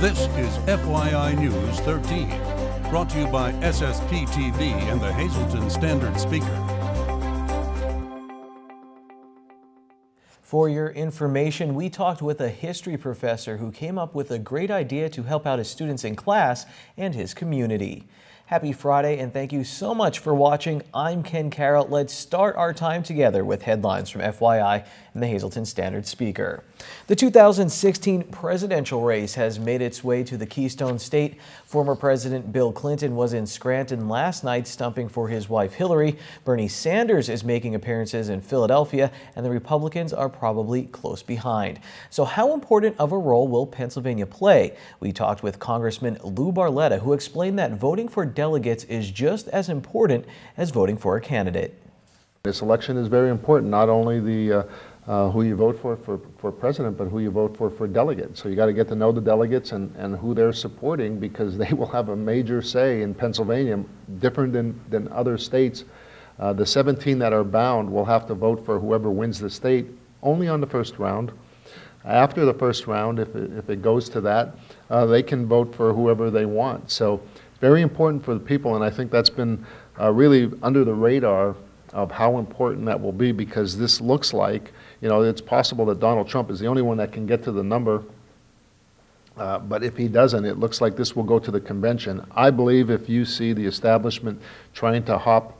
This is FYI News 13, brought to you by SSPTV and the Hazleton Standard Speaker. For your information, we talked with a history professor who came up with a great idea to help out his students in class and his community. Happy Friday, and thank you so much for watching. I'm Ken Carroll. Let's start our time together with headlines from FYI and the Hazleton Standard Speaker. The 2016 presidential race has made its way to the Keystone State. Former President Bill Clinton was in Scranton last night stumping for his wife Hillary. Bernie Sanders is making appearances in Philadelphia, and the Republicans are probably close behind. So how important of a role will Pennsylvania play? We talked with Congressman Lou Barletta, who explained that voting for delegates is just as important as voting for a candidate. This election is very important, not only the who you vote for president, but who you vote for delegate. So you got to get to know the delegates and who they're supporting, because they will have a major say in Pennsylvania, different than other states. The 17 that are bound will have to vote for whoever wins the state only on the first round. After the first round, if it goes to that, they can vote for whoever they want. So very important for the people, and I think that's been really under the radar of how important that will be, because this looks like, you know, it's possible that Donald Trump is the only one that can get to the number, but if he doesn't, it looks like this will go to the convention. I believe if you see the establishment trying to hop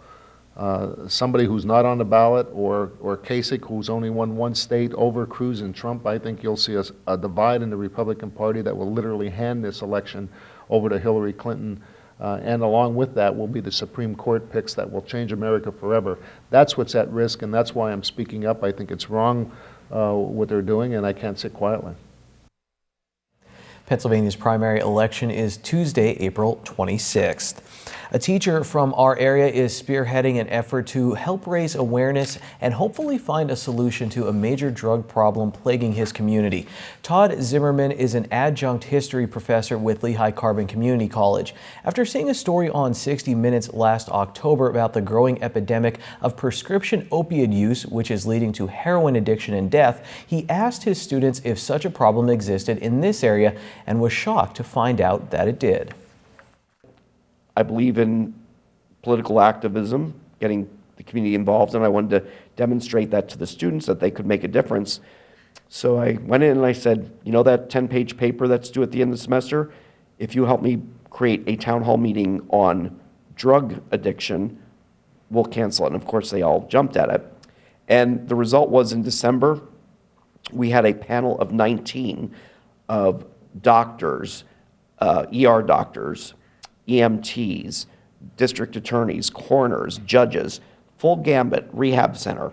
somebody who's not on the ballot, or Kasich, who's only won one state, over Cruz and Trump, I think you'll see a divide in the Republican Party that will literally hand this election over to Hillary Clinton. And along with that will be the Supreme Court picks that will change America forever. That's what's at risk, and that's why I'm speaking up. I think it's wrong what they're doing, and I can't sit quietly. Pennsylvania's primary election is Tuesday, April 26th. A teacher from our area is spearheading an effort to help raise awareness and hopefully find a solution to a major drug problem plaguing his community. Todd Zimmerman is an adjunct history professor with Lehigh Carbon Community College. After seeing a story on 60 Minutes last October about the growing epidemic of prescription opioid use, which is leading to heroin addiction and death, he asked his students if such a problem existed in this area and was shocked to find out that it did. I believe in political activism, getting the community involved, and I wanted to demonstrate that to the students, that they could make a difference. So I went in and I said, you know that 10-page paper that's due at the end of the semester? If you help me create a town hall meeting on drug addiction, we'll cancel it. And of course they all jumped at it. And the result was, in December, we had a panel of 19 of doctors, ER doctors, EMTs, district attorneys, coroners, judges, full gambit rehab center,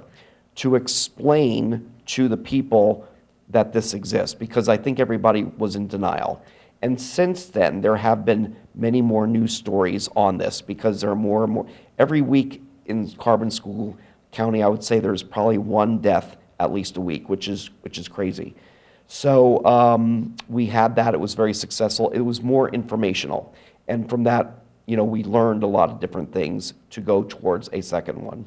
to explain to the people that this exists, because I think everybody was in denial. And since then, there have been many more news stories on this, because there are more and more. Every week in Carbon School County, I would say there's probably one death at least a week, which is crazy. So we had that. It was very successful. It was more informational. And from that, you know, we learned a lot of different things to go towards a second one.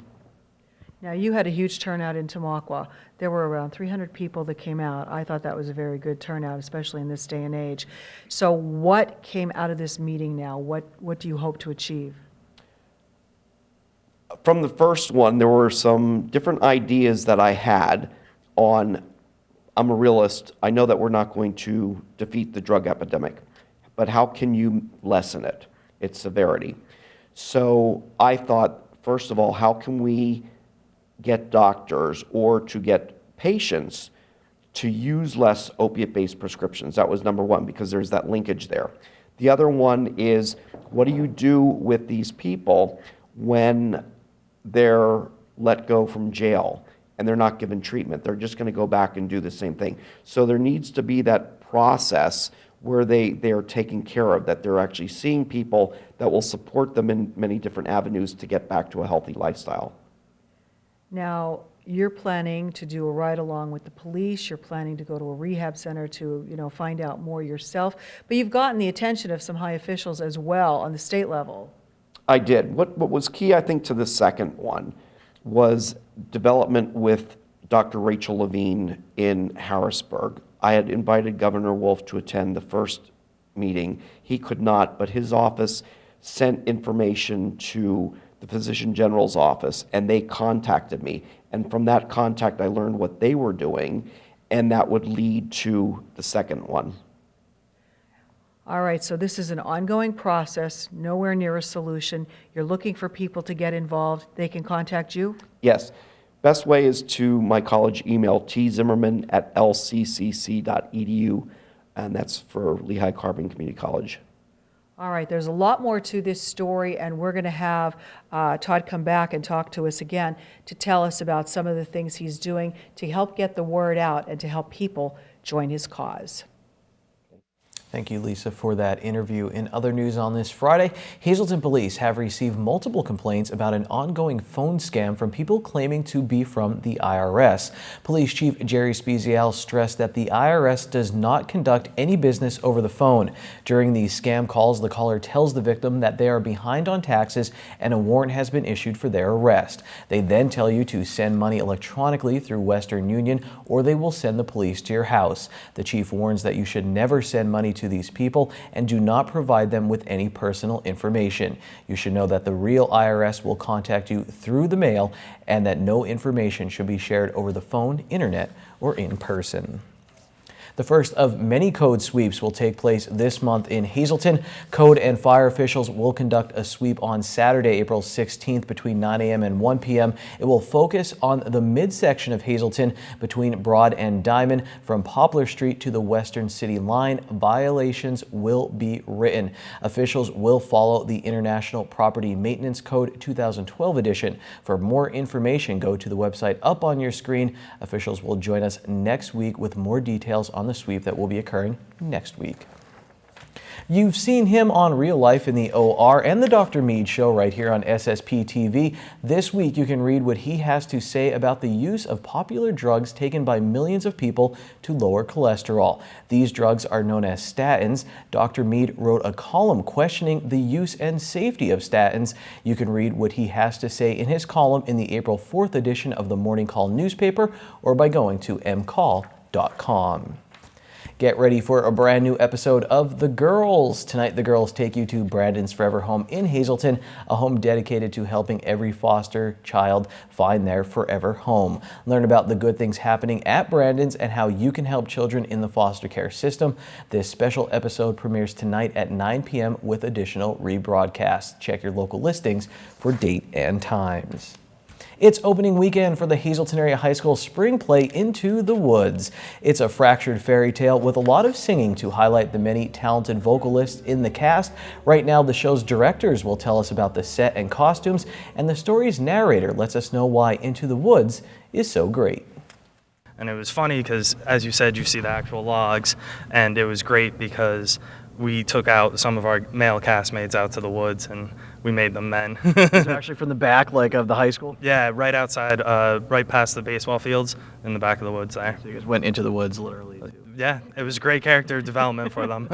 Now, you had a huge turnout in Tamaqua. There were around 300 people that came out. I thought that was a very good turnout, especially in this day and age. So what came out of this meeting now? What do you hope to achieve? From the first one, there were some different ideas that I had on, I'm a realist. I know that we're not going to defeat the drug epidemic, but how can you lessen it, its severity? So I thought, first of all, how can we get doctors or to get patients to use less opiate-based prescriptions? That was number one, because there's that linkage there. The other one is, what do you do with these people when they're let go from jail and they're not given treatment? They're just going to go back and do the same thing. So there needs to be that process where they are taken care of, that they're actually seeing people that will support them in many different avenues to get back to a healthy lifestyle. Now, you're planning to do a ride-along with the police. You're planning to go to a rehab center to, you know, find out more yourself. But you've gotten the attention of some high officials as well on the state level. I did. What was key, I think, to the second one was development with Dr. Rachel Levine in Harrisburg. I had invited Governor Wolf to attend the first meeting. He could not, but his office sent information to the Physician General's office, and they contacted me. And from that contact, I learned what they were doing, and that would lead to the second one. All right, so this is an ongoing process, nowhere near a solution. You're looking for people to get involved. They can contact you? Yes. Best way is to my college email, tzimmerman@lccc.edu, and that's for Lehigh-Carbon Community College. All right, there's a lot more to this story, and we're going to have Todd come back and talk to us again to tell us about some of the things he's doing to help get the word out and to help people join his cause. Thank you, Lisa, for that interview. In other news on this Friday, Hazleton police have received multiple complaints about an ongoing phone scam from people claiming to be from the IRS. Police Chief Jerry Spezial stressed that the IRS does not conduct any business over the phone. During these scam calls, the caller tells the victim that they are behind on taxes and a warrant has been issued for their arrest. They then tell you to send money electronically through Western Union, or they will send the police to your house. The chief warns that you should never send money to these people and do not provide them with any personal information. You should know that the real IRS will contact you through the mail and that no information should be shared over the phone, internet, or in person. The first of many code sweeps will take place this month in Hazleton. Code and fire officials will conduct a sweep on Saturday, April 16th between 9 a.m. and 1 p.m. It will focus on the midsection of Hazleton between Broad and Diamond from Poplar Street to the Western City Line. Violations will be written. Officials will follow the International Property Maintenance Code 2012 edition. For more information, go to the website up on your screen. Officials will join us next week with more details on the sweep that will be occurring next week. You've seen him on Real Life in the OR and the Dr. Mead Show right here on SSPTV. This week you can read what he has to say about the use of popular drugs taken by millions of people to lower cholesterol. These drugs are known as statins. Dr. Mead wrote a column questioning the use and safety of statins. You can read what he has to say in his column in the April 4th edition of the Morning Call newspaper or by going to mcall.com. Get ready for a brand new episode of The Girls. Tonight, the girls take you to Brandon's Forever Home in Hazleton, a home dedicated to helping every foster child find their forever home. Learn about the good things happening at Brandon's and how you can help children in the foster care system. This special episode premieres tonight at 9 p.m. with additional rebroadcasts. Check your local listings for date and times. It's opening weekend for the Hazleton Area High School Spring Play Into the Woods. It's a fractured fairy tale with a lot of singing to highlight the many talented vocalists in the cast. Right now, the show's directors will tell us about the set and costumes, and the story's narrator lets us know why Into the Woods is so great. And it was funny because, as you said, you see the actual logs, and it was great because we took out some of our male castmates out to the woods and we made them men. Is it actually from the back, like, of the high school? Yeah, right outside, right past the baseball fields in the back of the woods there. So you guys went into the woods, literally, too. Yeah, it was great character development for them.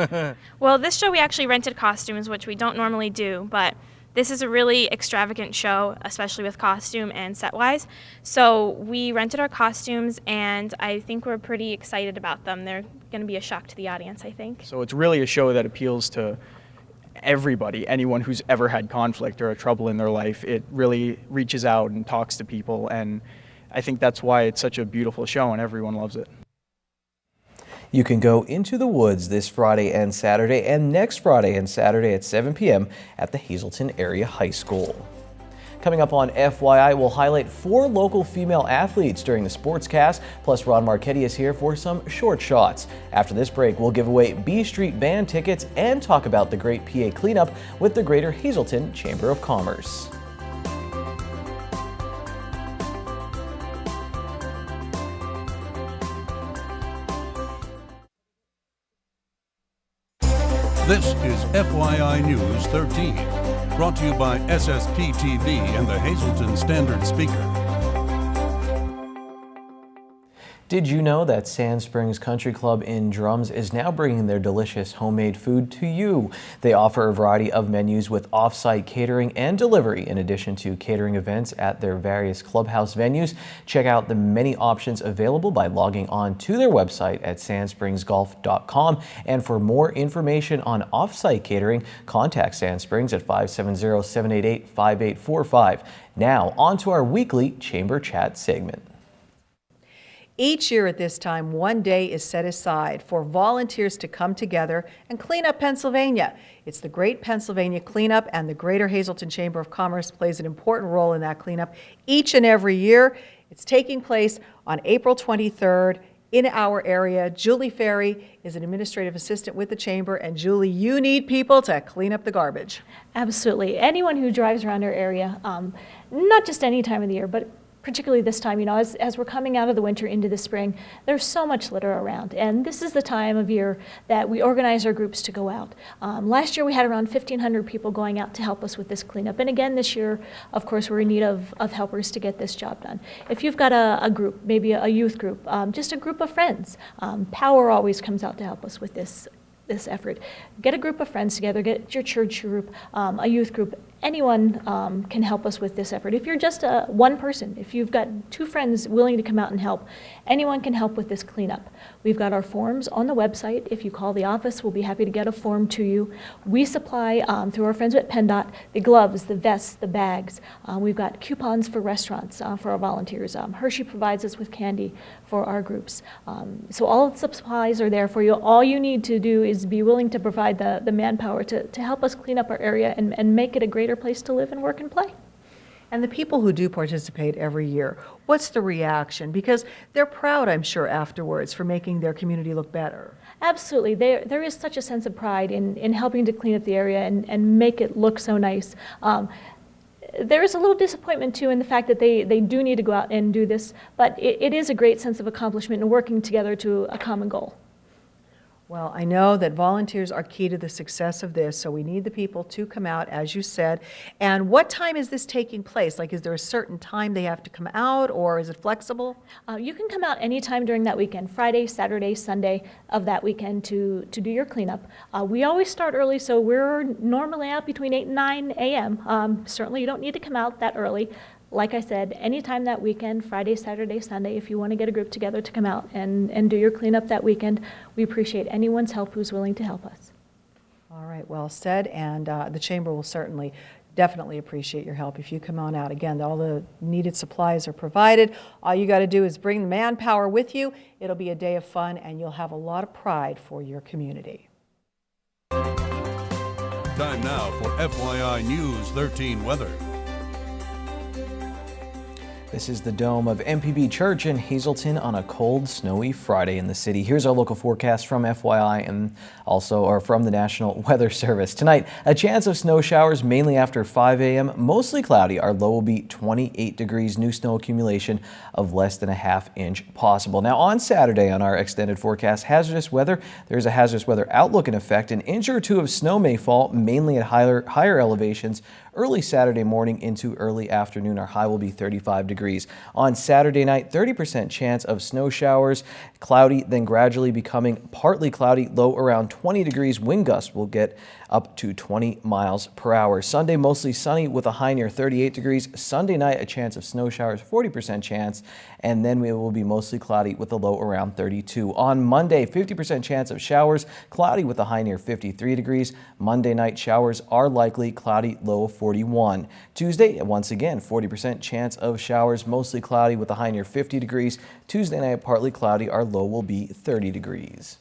Well, this show we actually rented costumes, which we don't normally do, but this is a really extravagant show, especially with costume and set-wise. So we rented our costumes, and I think we're pretty excited about them. They're going to be a shock to the audience, I think. So it's really a show that appeals to everybody, anyone who's ever had conflict or trouble in their life. It really reaches out and talks to people, and I think that's why it's such a beautiful show and everyone loves it. You can go into the woods this Friday and Saturday and next Friday and Saturday at 7 p.m. at the Hazleton Area High School. Coming up on FYI, we'll highlight 4 local female athletes during the sportscast, plus Ron Marchetti is here for some short shots. After this break, we'll give away B Street Band tickets and talk about the Great PA Cleanup with the Greater Hazleton Chamber of Commerce. This is FYI News 13, brought to you by SSPTV and the Hazleton Standard Speaker. Did you know that Sand Springs Country Club in Drums is now bringing their delicious homemade food to you? They offer a variety of menus with off-site catering and delivery, in addition to catering events at their various clubhouse venues. Check out the many options available by logging on to their website at sandspringsgolf.com. And for more information on off-site catering, contact Sand Springs at 570-788-5845. Now, on to our weekly Chamber Chat segment. Each year at this time, one day is set aside for volunteers to come together and clean up Pennsylvania. It's the Great Pennsylvania Cleanup, and the Greater Hazleton Chamber of Commerce plays an important role in that cleanup each and every year. It's taking place on April 23rd in our area. Julie Ferry is an administrative assistant with the Chamber, and Julie, you need people to clean up the garbage. Absolutely. Anyone who drives around our area, not just any time of the year, but particularly this time, as we're coming out of the winter into the spring, there's so much litter around. And this is the time of year that we organize our groups to go out. Last year we had around 1,500 people going out to help us with this cleanup. And again, this year, of course, we're in need of helpers to get this job done. If you've got a group, maybe a youth group, just a group of friends, Power always comes out to help us with this effort. Get a group of friends together, get your church group, a youth group. Anyone can help us with this effort. If you're just one person, if you've got two friends willing to come out and help, anyone can help with this cleanup. We've got our forms on the website. If you call the office, we'll be happy to get a form to you. We supply, through our friends at PennDOT, the gloves, the vests, the bags. We've got coupons for restaurants for our volunteers. Hershey provides us with candy for our groups. So all of the supplies are there for you. All you need to do is be willing to provide the manpower to help us clean up our area and make it a greater place to live and work and play. And the people who do participate every year, what's the reaction? Because they're proud, I'm sure, afterwards for making their community look better. Absolutely. There is such a sense of pride in helping to clean up the area and make it look so nice. There is a little disappointment, too, in the fact that they do need to go out and do this, but it is a great sense of accomplishment and working together to a common goal. Well, I know that volunteers are key to the success of this, so we need the people to come out, as you said. And what time is this taking place? Like, is there a certain time they have to come out, or is it flexible? You can come out anytime during that weekend, Friday, Saturday, Sunday of that weekend to do your cleanup. We always start early, so we're normally out between 8 and 9 a.m. Certainly you don't need to come out that early. Like I said, anytime that weekend, Friday, Saturday, Sunday, if you want to get a group together to come out and do your cleanup that weekend, we appreciate anyone's help who's willing to help us. All right, well said, and the Chamber will certainly definitely appreciate your help if you come on out. Again, all the needed supplies are provided. All you got to do is bring the manpower with you. It'll be a day of fun, and you'll have a lot of pride for your community. Time now for FYI News 13 weather. This is the dome of MPB Church in Hazleton on a cold, snowy Friday in the city. Here's our local forecast from FYI and also from the National Weather Service. Tonight, a chance of snow showers mainly after 5 a.m. Mostly cloudy. Our low will be 28 degrees. New snow accumulation of less than a ½ inch possible. Now on Saturday on our extended forecast, hazardous weather. There's a hazardous weather outlook in effect. An inch or two of snow may fall mainly at higher elevations. Early Saturday morning into early afternoon, our high will be 35 degrees. On Saturday night, 30% chance of snow showers, cloudy, then gradually becoming partly cloudy, low around 20 degrees. Wind gusts will get up to 20 miles per hour. Sunday, mostly sunny with a high near 38 degrees. Sunday night, a chance of snow showers, 40% chance, and then it will be mostly cloudy with a low around 32. On Monday, 50% chance of showers, cloudy with a high near 53 degrees. Monday night showers are likely, cloudy, low of 41. Tuesday, once again, 40% chance of showers, mostly cloudy with a high near 50 degrees. Tuesday night, partly cloudy, our low will be 30 degrees.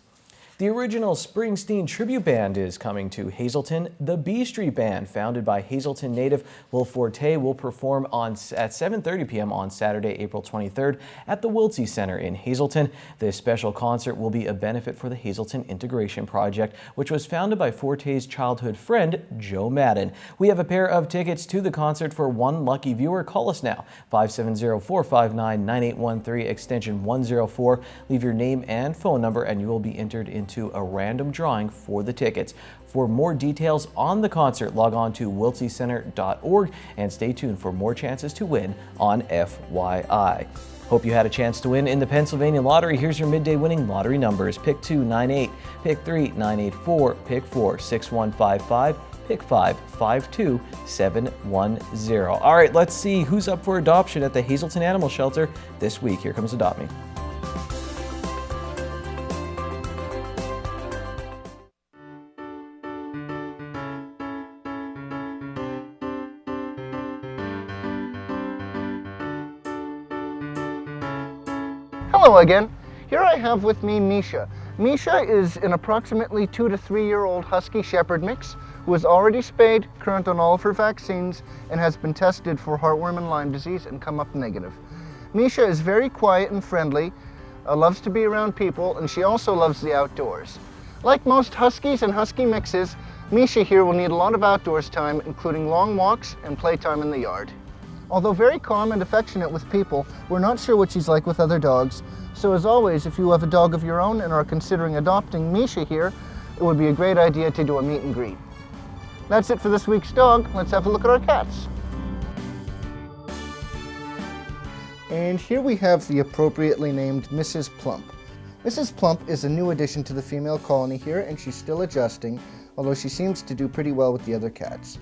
The original Springsteen tribute band is coming to Hazleton. The B Street Band, founded by Hazleton native Will Forte, will perform at 7:30 p.m. on Saturday, April 23rd at the Wiltsey Center in Hazleton. This special concert will be a benefit for the Hazleton Integration Project, which was founded by Forte's childhood friend, Joe Madden. We have a pair of tickets to the concert for one lucky viewer. Call us now, 570-459-9813, extension 104. Leave your name and phone number, and you will be entered into a random drawing for the tickets. For more details on the concert, log on to wiltseycenter.org and stay tuned for more chances to win on FYI. Hope you had a chance to win in the Pennsylvania Lottery. Here's your midday winning lottery numbers. Pick 2, 98, Pick 3, 984, Pick 4, 6155, Pick 5, 52710. All right, let's see who's up for adoption at the Hazleton Animal Shelter this week. Here comes Adopt Me. Hello again. Here I have with me Misha. Misha is an approximately 2 to 3 year old Husky Shepherd mix who is already spayed, current on all of her vaccines, and has been tested for heartworm and Lyme disease and come up negative. Misha is very quiet and friendly, loves to be around people, and she also loves the outdoors. Like most Huskies and Husky mixes, Misha here will need a lot of outdoors time, including long walks and playtime in the yard. Although very calm and affectionate with people, we're not sure what she's like with other dogs. So as always, if you have a dog of your own and are considering adopting Misha here, it would be a great idea to do a meet and greet. That's it for this week's dog. Let's have a look at our cats. And here we have the appropriately named Mrs. Plump. Mrs. Plump is a new addition to the female colony here, and she's still adjusting, although she seems to do pretty well with the other cats.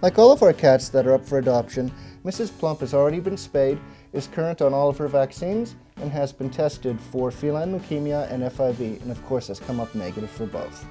Like all of our cats that are up for adoption, Mrs. Plump has already been spayed, is current on all of her vaccines, and has been tested for feline leukemia and FIV, and of course has come up negative for both.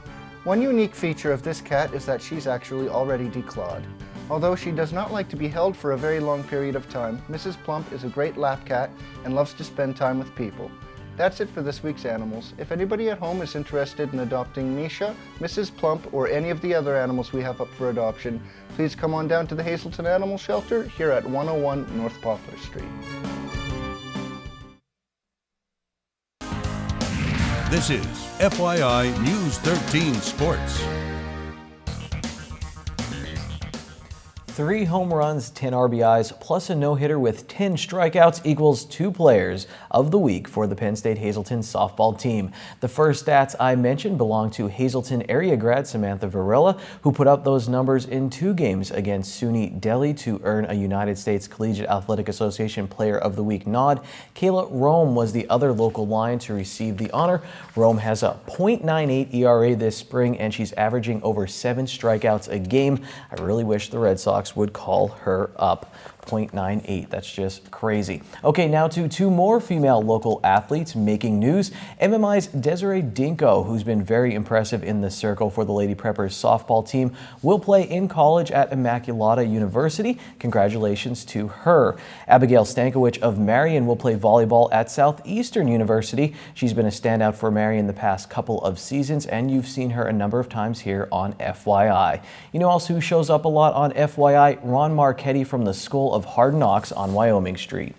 One unique feature of this cat is that she's actually already declawed. Although she does not like to be held for a very long period of time, Mrs. Plump is a great lap cat and loves to spend time with people. That's it for this week's animals. If anybody at home is interested in adopting Misha, Mrs. Plump, or any of the other animals we have up for adoption, please come on down to the Hazleton Animal Shelter here at 101 North Poplar Street. This is FYI News 13 Sports. 3 home runs, 10 RBIs, plus a no-hitter with 10 strikeouts equals 2 players of the week for the Penn State Hazleton softball team. The first stats I mentioned belong to Hazleton area grad Samantha Varela, who put up those numbers in 2 games against SUNY Delhi to earn a United States Collegiate Athletic Association Player of the Week nod. Kayla Rome was the other local Lion to receive the honor. Rome has a .98 ERA this spring, and she's averaging over 7 strikeouts a game. I really wish the Red Sox would call her up. .98. That's just crazy. Okay, now to 2 more female local athletes making news. MMI's Desiree Dinko, who's been very impressive in the circle for the Lady Preppers softball team, will play in college at Immaculata University. Congratulations to her. Abigail Stankiewicz of Marion will play volleyball at Southeastern University. She's been a standout for Marion the past couple of seasons, and you've seen her a number of times here on FYI. You know also who shows up a lot on FYI? Ron Marchetti from the School of Hard Knocks on Wyoming Street.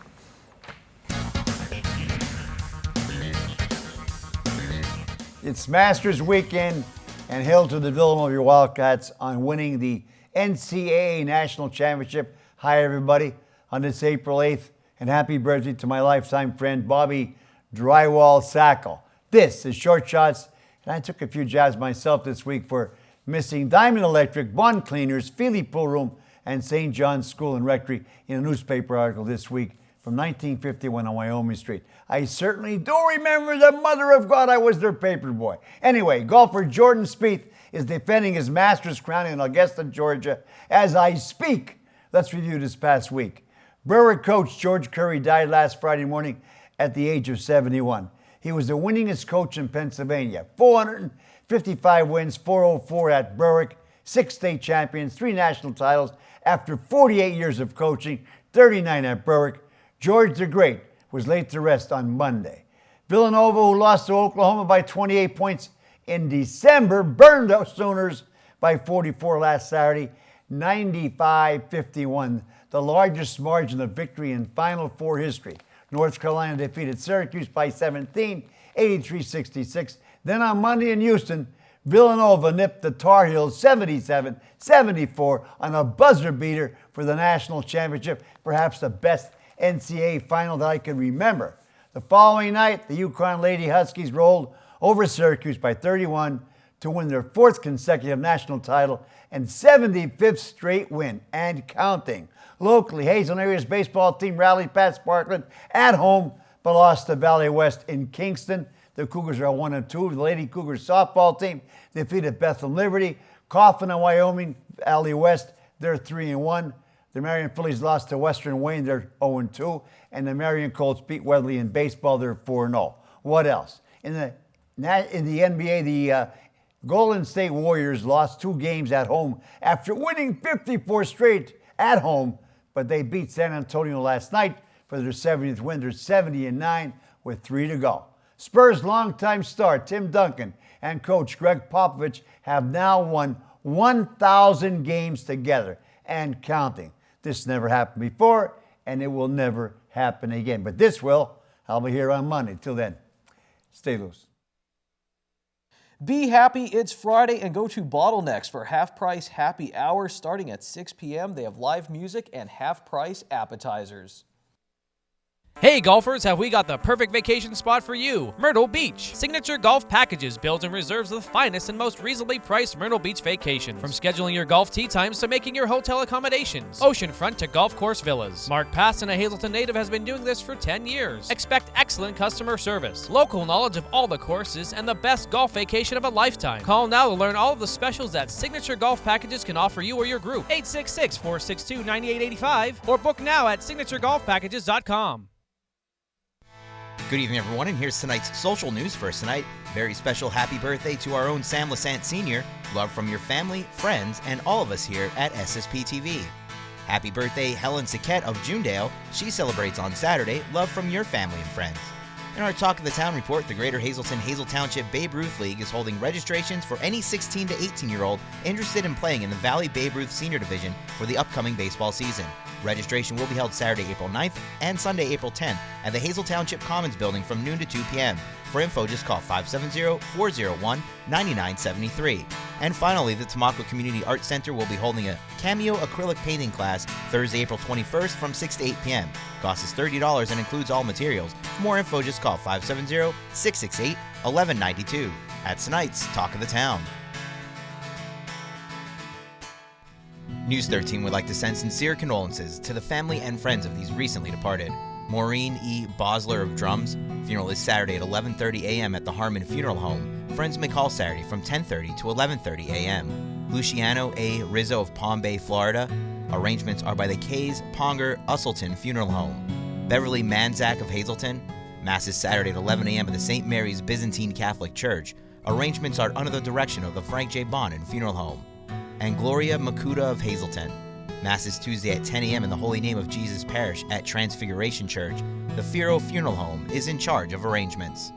It's Masters weekend, and hail to the Villanova Wildcats on winning the NCAA National Championship. Hi, everybody, on this April 8th, and happy birthday to my lifetime friend, Bobby Drywall Sackle. This is Short Shots, and I took a few jabs myself this week for missing Diamond Electric, Bond Cleaners, Feely Pool Room, and St. John's School and Rectory in a newspaper article this week from 1951 on Wyoming Street. I certainly do remember the mother of God. I was their paper boy. Anyway, golfer Jordan Spieth is defending his Masters crown in Augusta, Georgia. As I speak, let's review this past week. Berwick coach George Curry died last Friday morning at the age of 71. He was the winningest coach in Pennsylvania. 455 wins, 404 at Berwick, 6 state champions, 3 national titles. After 48 years of coaching, 39 at Berwick, George the Great was laid to rest on Monday. Villanova, who lost to Oklahoma by 28 points in December, burned the Sooners by 44 last Saturday, 95-51, the largest margin of victory in Final Four history. North Carolina defeated Syracuse by 17, 83-66. Then on Monday in Houston, Villanova nipped the Tar Heels 77-74 on a buzzer beater for the national championship, perhaps the best NCAA final that I can remember. The following night, the UConn Lady Huskies rolled over Syracuse by 31 to win their 4th consecutive national title and 75th straight win and counting. Locally, Hazleton area's baseball team rallied past Parkland at home but lost to Valley West in Kingston. The Cougars are 1-2. The Lady Cougars softball team defeated Bethlehem Liberty. Coffin and Wyoming, Valley West, they're 3-1. The Marion Phillies lost to Western Wayne, they're 0-2. And the Marion Colts beat Weatherly in baseball, they're 4-0. What else? In the NBA, the Golden State Warriors lost 2 games at home after winning 54 straight at home, but they beat San Antonio last night for their 70th win. They're 70-9 with 3 to go. Spurs' longtime star Tim Duncan and coach Greg Popovich have now won 1,000 games together and counting. This never happened before, and it will never happen again. But this will. I'll be here on Monday. Till then, stay loose. Be happy, it's Friday, and go to Bottlenecks for half-price happy hour starting at 6 p.m. They have live music and half-price appetizers. Hey golfers, have we got the perfect vacation spot for you? Myrtle Beach. Signature Golf Packages builds and reserves the finest and most reasonably priced Myrtle Beach vacations. From scheduling your golf tee times to making your hotel accommodations. Oceanfront to golf course villas. Mark Paston, a Hazleton native, has been doing this for 10 years. Expect excellent customer service, local knowledge of all the courses, and the best golf vacation of a lifetime. Call now to learn all of the specials that Signature Golf Packages can offer you or your group. 866-462-9885 or book now at signaturegolfpackages.com. Good evening, everyone, and here's tonight's social news. First tonight, very special happy birthday to our own Sam Lassant Sr. Love from your family, friends, and all of us here at SSPTV. Happy birthday, Helen Saquette of Junedale. She celebrates on Saturday. Love from your family and friends. In our Talk of the Town report, the Greater Hazleton-Hazel Township Babe Ruth League is holding registrations for any 16 to 18-year-old interested in playing in the Valley Babe Ruth Senior Division for the upcoming baseball season. Registration will be held Saturday, April 9th and Sunday, April 10th at the Hazel Township Commons Building from noon to 2 p.m. For info, just call 570-401-9973. And finally, the Tamaqua Community Arts Center will be holding a cameo acrylic painting class Thursday, April 21st from 6 to 8 p.m. Cost is $30 and includes all materials. For more info, just call 570-668-1192. That's tonight's Talk of the Town. News 13 would like to send sincere condolences to the family and friends of these recently departed. Maureen E. Bosler of Drums. Funeral is Saturday at 11:30 a.m. at the Harmon Funeral Home. Friends may call Saturday from 10:30 to 11:30 a.m. Luciano A. Rizzo of Palm Bay, Florida. Arrangements are by the Kays Ponger Usselton Funeral Home. Beverly Manzak of Hazleton. Mass is Saturday at 11 a.m. at the St. Mary's Byzantine Catholic Church. Arrangements are under the direction of the Frank J. Bonin Funeral Home. And Gloria Makuta of Hazleton. Mass is Tuesday at 10 a.m. in the Holy Name of Jesus Parish at Transfiguration Church. The Firo Funeral Home is in charge of arrangements.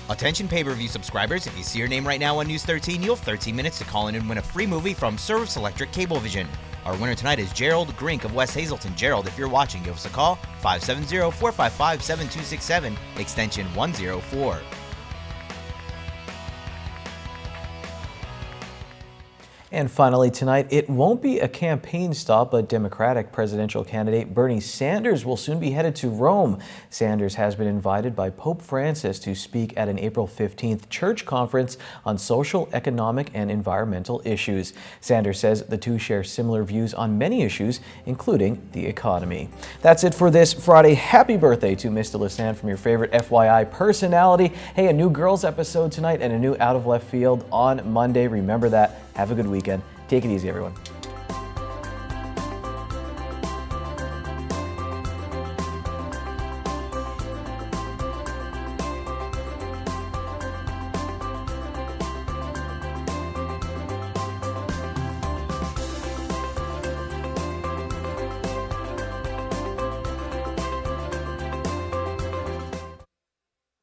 Attention pay-per-view subscribers, if you see your name right now on News 13, you'll have 13 minutes to call in and win a free movie from Service Electric Cablevision. Our winner tonight is Gerald Grink of West Hazleton. Gerald, if you're watching, give us a call, 570-455-7267, extension 104. And finally tonight, it won't be a campaign stop, but Democratic presidential candidate Bernie Sanders will soon be headed to Rome. Sanders has been invited by Pope Francis to speak at an April 15th church conference on social, economic, and environmental issues. Sanders says the two share similar views on many issues, including the economy. That's it for this Friday. Happy birthday to Mr. Lassant from your favorite FYI personality. Hey, a new Girls episode tonight and a new Out of Left Field on Monday. Remember that. Have a good weekend. Take it easy, everyone.